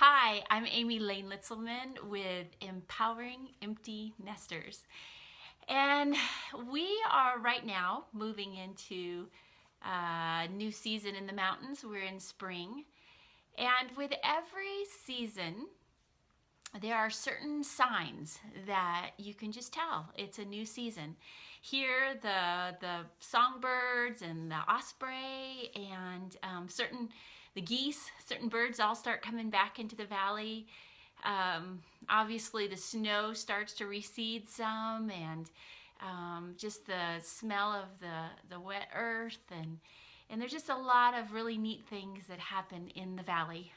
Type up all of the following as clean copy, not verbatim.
Hi, I'm Amy Lane Litzelman with Empowering Empty Nesters. And we are right now moving into a new season in the mountains. We're in spring. And with every season, there are certain signs that you can just tell it's a new season. Here, the songbirds and the osprey and the geese, certain birds all start coming back into the valley. Obviously, the snow starts to recede some, and just the smell of the wet earth and there's just a lot of really neat things that happen in the valley,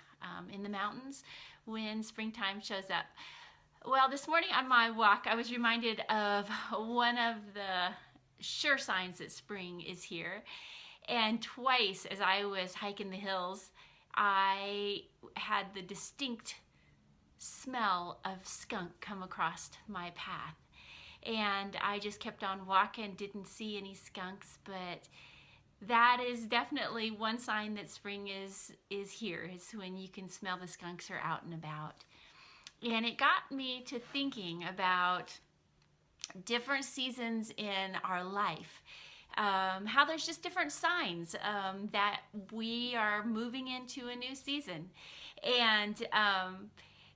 in the mountains, when springtime shows up. Well, this morning on my walk, I was reminded of one of the sure signs that spring is here. And twice as I was hiking the hills, I had the distinct smell of skunk come across my path. And I just kept on walking, didn't see any skunks, but that is definitely one sign that spring is here, is when you can smell the skunks are out and about. And it got me to thinking about different seasons in our life, how there's just different signs that we are moving into a new season. And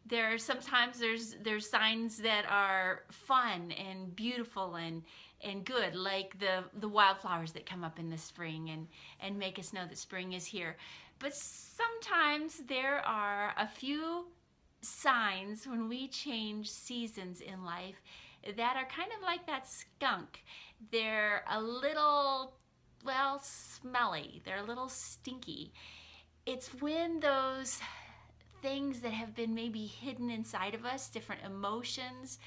there's signs that are fun and beautiful and good, like the wildflowers that come up in the spring and make us know that spring is here. But sometimes there are a few signs when we change seasons in life that are kind of like that skunk. They're a little, well, smelly. They're a little stinky. It's when those things that have been maybe hidden inside of us, different emotions,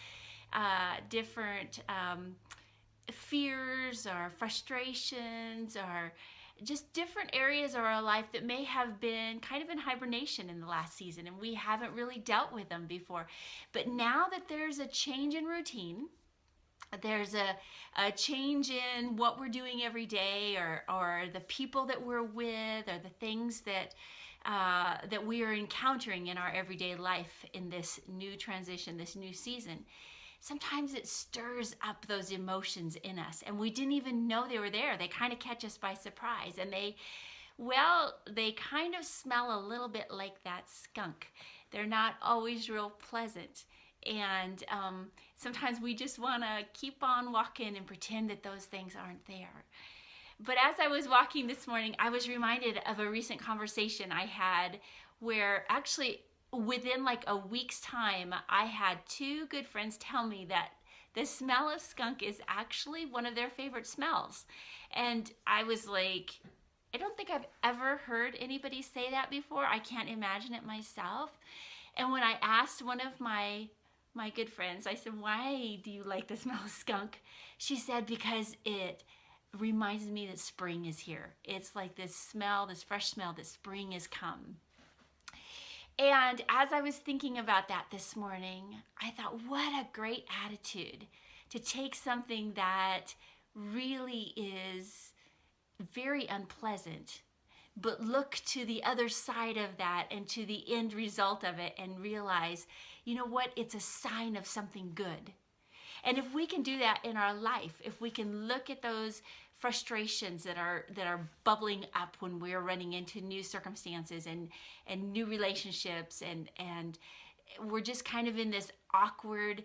different fears or frustrations or just different areas of our life that may have been kind of in hibernation in the last season and we haven't really dealt with them before. But now that there's a change in routine, there's a change in what we're doing every day, or the people that we're with, or the things that we are encountering in our everyday life in this new transition, this new season. Sometimes it stirs up those emotions in us and we didn't even know they were there. They kind of catch us by surprise, and they kind of smell a little bit like that skunk. They're not always real pleasant. And sometimes we just want to keep on walking and pretend that those things aren't there. But as I was walking this morning, I was reminded of a recent conversation I had where actually within like a week's time, I had two good friends tell me that the smell of skunk is actually one of their favorite smells. And I was like, I don't think I've ever heard anybody say that before. I can't imagine it myself. And when I asked one of my good friends, I said, "Why do you like the smell of skunk?" She said, "Because it reminds me that spring is here. It's like this smell, this fresh smell that spring has come." And as I was thinking about that this morning, I thought, what a great attitude to take something that really is very unpleasant, but look to the other side of that and to the end result of it and realize, you know what, it's a sign of something good. And if we can do that in our life, if we can look at those frustrations that are bubbling up when we're running into new circumstances and new relationships, and we're just kind of in this awkward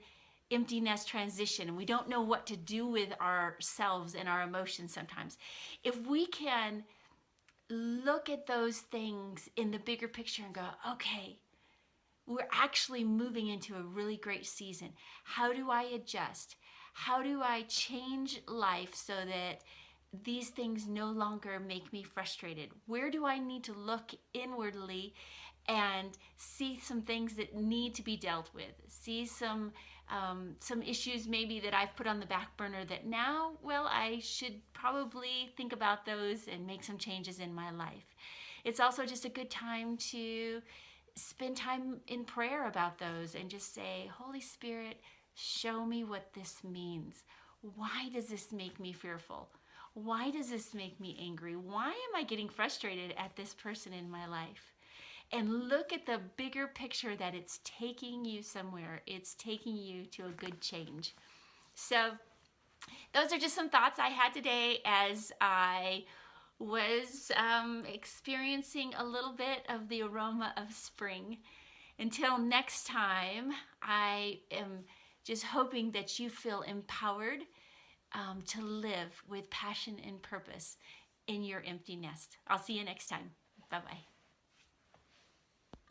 empty nest transition and we don't know what to do with ourselves and our emotions sometimes. If we can look at those things in the bigger picture and go, okay, we're actually moving into a really great season. How do I adjust? How do I change life so that these things no longer make me frustrated? Where do I need to look inwardly and see some things that need to be dealt with? See some issues maybe that I've put on the back burner that now, well, I should probably think about those and make some changes in my life. It's also just a good time to spend time in prayer about those and just say, Holy Spirit, show me what this means. Why does this make me fearful? Why does this make me angry? Why am I getting frustrated at this person in my life? and look at the bigger picture that it's taking you somewhere. It's taking you to a good change. So those are just some thoughts I had today as I was experiencing a little bit of the aroma of spring. Until next time, I am just hoping that you feel empowered to live with passion and purpose in your empty nest. I'll see you next time. Bye-bye.